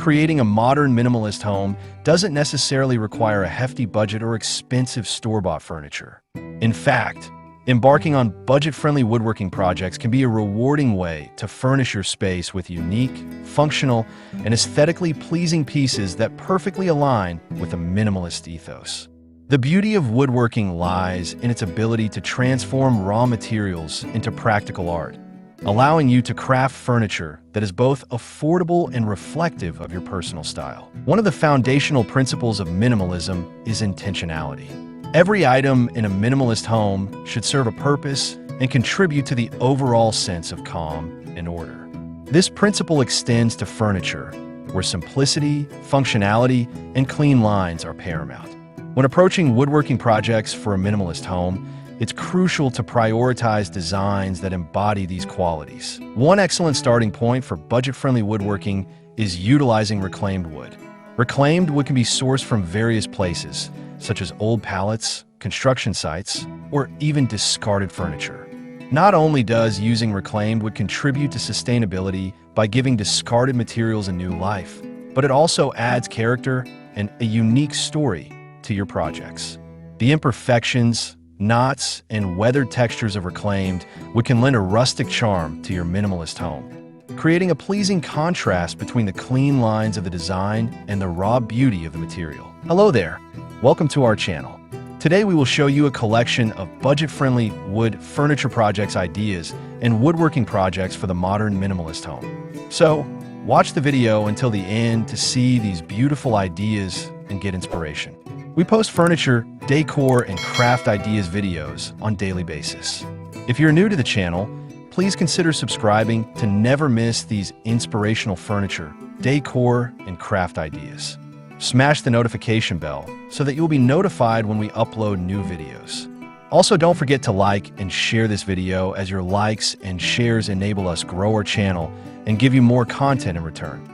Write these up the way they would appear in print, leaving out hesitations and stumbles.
creating a modern minimalist home doesn't necessarily require a hefty budget or expensive store-bought furniture. In fact, embarking on budget-friendly woodworking projects can be a rewarding way to furnish your space with unique, functional, and aesthetically pleasing pieces that perfectly align with a minimalist ethos. The beauty of woodworking lies in its ability to transform raw materials into practical art, allowing you to craft furniture that is both affordable and reflective of your personal style. One of the foundational principles of minimalism is intentionality. Every item in a minimalist home should serve a purpose and contribute to the overall sense of calm and order. This principle extends to furniture, where simplicity, functionality, and clean lines are paramount. When approaching woodworking projects for a minimalist home, it's crucial to prioritize designs that embody these qualities. One excellent starting point for budget-friendly woodworking is utilizing reclaimed wood. Reclaimed wood can be sourced from various places, such as old pallets, construction sites, or even discarded furniture. Not only does using reclaimed wood contribute to sustainability by giving discarded materials a new life, but it also adds character and a unique story to your projects. The imperfections, knots, and weathered textures of reclaimed wood can lend a rustic charm to your minimalist home, creating a pleasing contrast between the clean lines of the design and the raw beauty of the material. Hello there. Welcome to our channel. Today we will show you a collection of budget-friendly wood furniture projects ideas and woodworking projects for the modern minimalist home. So, watch the video until the end to see these beautiful ideas and get inspiration. We post furniture, decor, and craft ideas videos on a daily basis. If you're new to the channel, please consider subscribing to never miss these inspirational furniture, decor, and craft ideas. Smash the notification bell so that you'll be notified when we upload new videos. Also, don't forget to like and share this video, as your likes and shares enable us grow our channel and give you more content in return.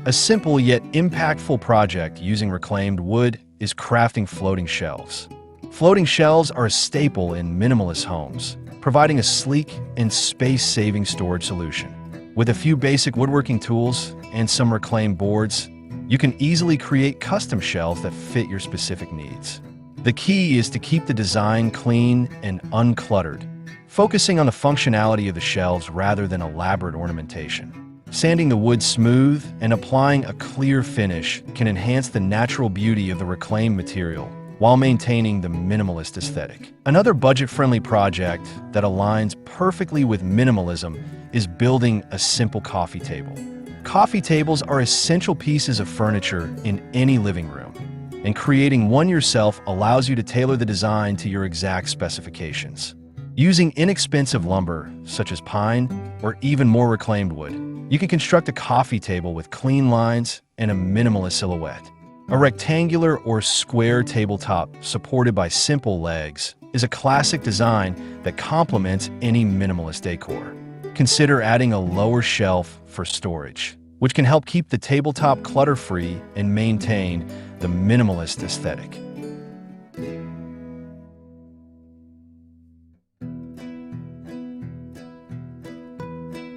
A simple yet impactful project using reclaimed wood is crafting floating shelves. Floating shelves are a staple in minimalist homes, providing a sleek and space-saving storage solution. With a few basic woodworking tools and some reclaimed boards, you can easily create custom shelves that fit your specific needs. The key is to keep the design clean and uncluttered, focusing on the functionality of the shelves rather than elaborate ornamentation. Sanding the wood smooth and applying a clear finish can enhance the natural beauty of the reclaimed material while maintaining the minimalist aesthetic. Another budget-friendly project that aligns perfectly with minimalism is building a simple coffee table. Coffee tables are essential pieces of furniture in any living room, and creating one yourself allows you to tailor the design to your exact specifications. Using inexpensive lumber, such as pine or even more reclaimed wood, you can construct a coffee table with clean lines and a minimalist silhouette. A rectangular or square tabletop supported by simple legs is a classic design that complements any minimalist decor. Consider adding a lower shelf for storage, which can help keep the tabletop clutter-free and maintain the minimalist aesthetic.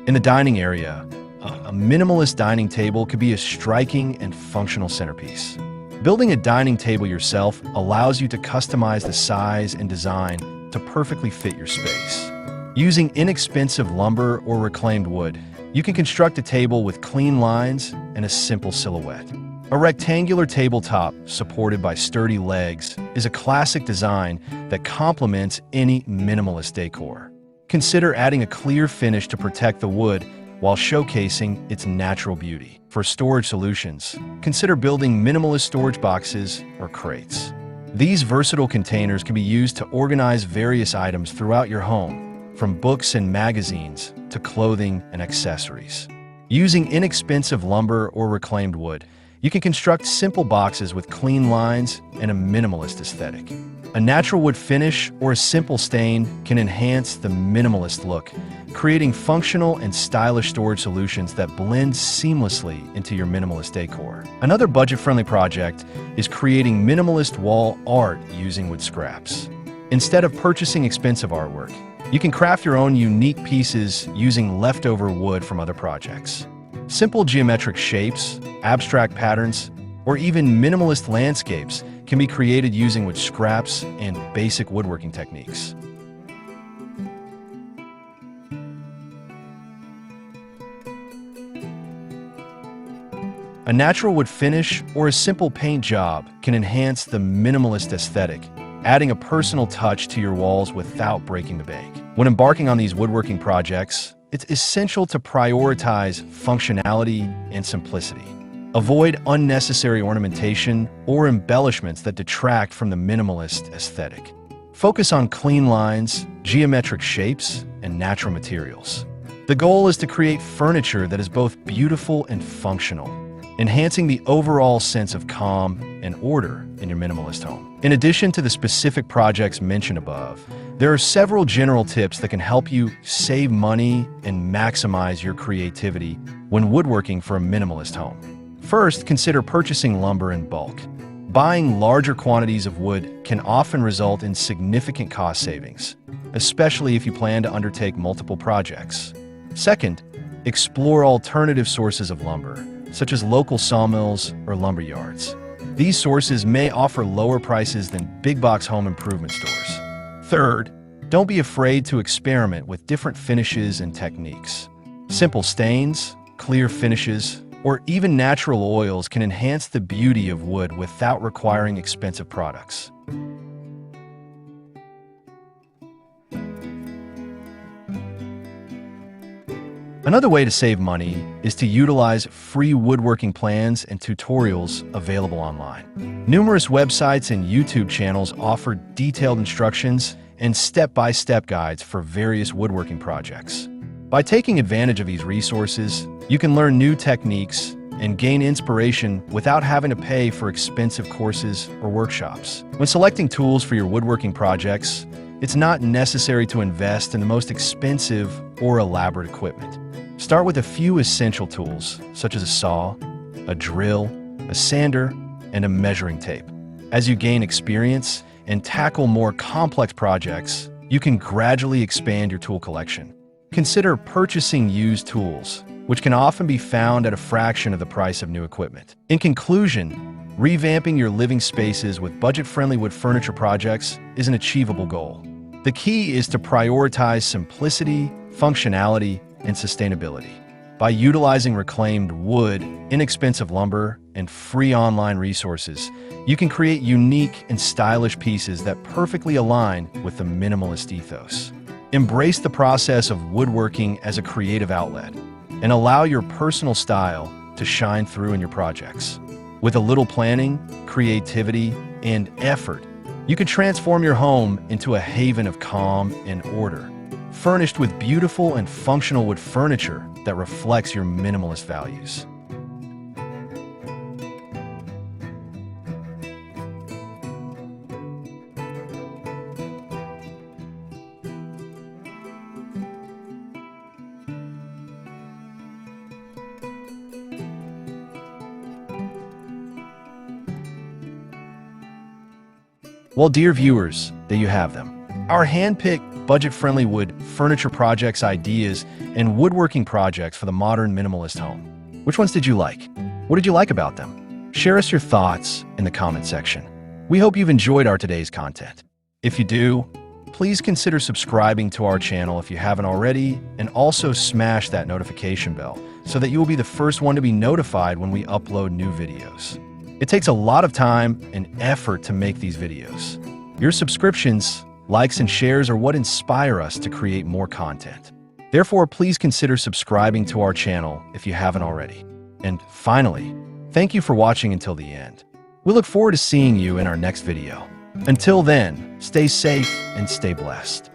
In the dining area, a minimalist dining table could be a striking and functional centerpiece. Building a dining table yourself allows you to customize the size and design to perfectly fit your space. Using inexpensive lumber or reclaimed wood, you can construct a table with clean lines and a simple silhouette. A rectangular tabletop supported by sturdy legs is a classic design that complements any minimalist decor. Consider adding a clear finish to protect the wood while showcasing its natural beauty. For storage solutions, consider building minimalist storage boxes or crates. These versatile containers can be used to organize various items throughout your home, from books and magazines to clothing and accessories. Using inexpensive lumber or reclaimed wood, you can construct simple boxes with clean lines and a minimalist aesthetic. A natural wood finish or a simple stain can enhance the minimalist look, creating functional and stylish storage solutions that blend seamlessly into your minimalist decor. Another budget-friendly project is creating minimalist wall art using wood scraps. Instead of purchasing expensive artwork, You can craft your own unique pieces using leftover wood from other projects. Simple geometric shapes, abstract patterns, or even minimalist landscapes can be created using wood scraps and basic woodworking techniques. A natural wood finish or a simple paint job can enhance the minimalist aesthetic, adding a personal touch to your walls without breaking the bank. When embarking on these woodworking projects, it's essential to prioritize functionality and simplicity. Avoid unnecessary ornamentation or embellishments that detract from the minimalist aesthetic. Focus on clean lines, geometric shapes, and natural materials. The goal is to create furniture that is both beautiful and functional, enhancing the overall sense of calm and order in your minimalist home. In addition to the specific projects mentioned above, there are several general tips that can help you save money and maximize your creativity when woodworking for a minimalist home. First, consider purchasing lumber in bulk. Buying larger quantities of wood can often result in significant cost savings, especially if you plan to undertake multiple projects. Second, explore alternative sources of lumber, such as local sawmills or lumber yards. These sources may offer lower prices than big-box home improvement stores. Third, don't be afraid to experiment with different finishes and techniques. Simple stains, clear finishes, or even natural oils can enhance the beauty of wood without requiring expensive products. Another way to save money is to utilize free woodworking plans and tutorials available online. Numerous websites and YouTube channels offer detailed instructions and step-by-step guides for various woodworking projects. By taking advantage of these resources, you can learn new techniques and gain inspiration without having to pay for expensive courses or workshops. When selecting tools for your woodworking projects, it's not necessary to invest in the most expensive or elaborate equipment. Start with a few essential tools, such as a saw, a drill, a sander, and a measuring tape. As you gain experience and tackle more complex projects, you can gradually expand your tool collection. Consider purchasing used tools, which can often be found at a fraction of the price of new equipment. In conclusion, revamping your living spaces with budget-friendly wood furniture projects is an achievable goal. The key is to prioritize simplicity, functionality, and sustainability. By utilizing reclaimed wood, inexpensive lumber, and free online resources, you can create unique and stylish pieces that perfectly align with the minimalist ethos. Embrace the process of woodworking as a creative outlet and allow your personal style to shine through in your projects. With a little planning, creativity, and effort, you can transform your home into a haven of calm and order, furnished with beautiful and functional wood furniture that reflects your minimalist values. Well, dear viewers, there you have them. Our hand-picked, budget-friendly wood furniture projects ideas and woodworking projects for the modern minimalist home. Which ones did you like? What did you like about them? Share us your thoughts in the comment section. We hope you've enjoyed our today's content. If you do, please consider subscribing to our channel if you haven't already, and also smash that notification bell so that you will be the first one to be notified when we upload new videos. It takes a lot of time and effort to make these videos. Your subscriptions, likes, and shares are what inspire us to create more content. Therefore, please consider subscribing to our channel if you haven't already. And finally, thank you for watching until the end. We look forward to seeing you in our next video. Until then, stay safe and stay blessed.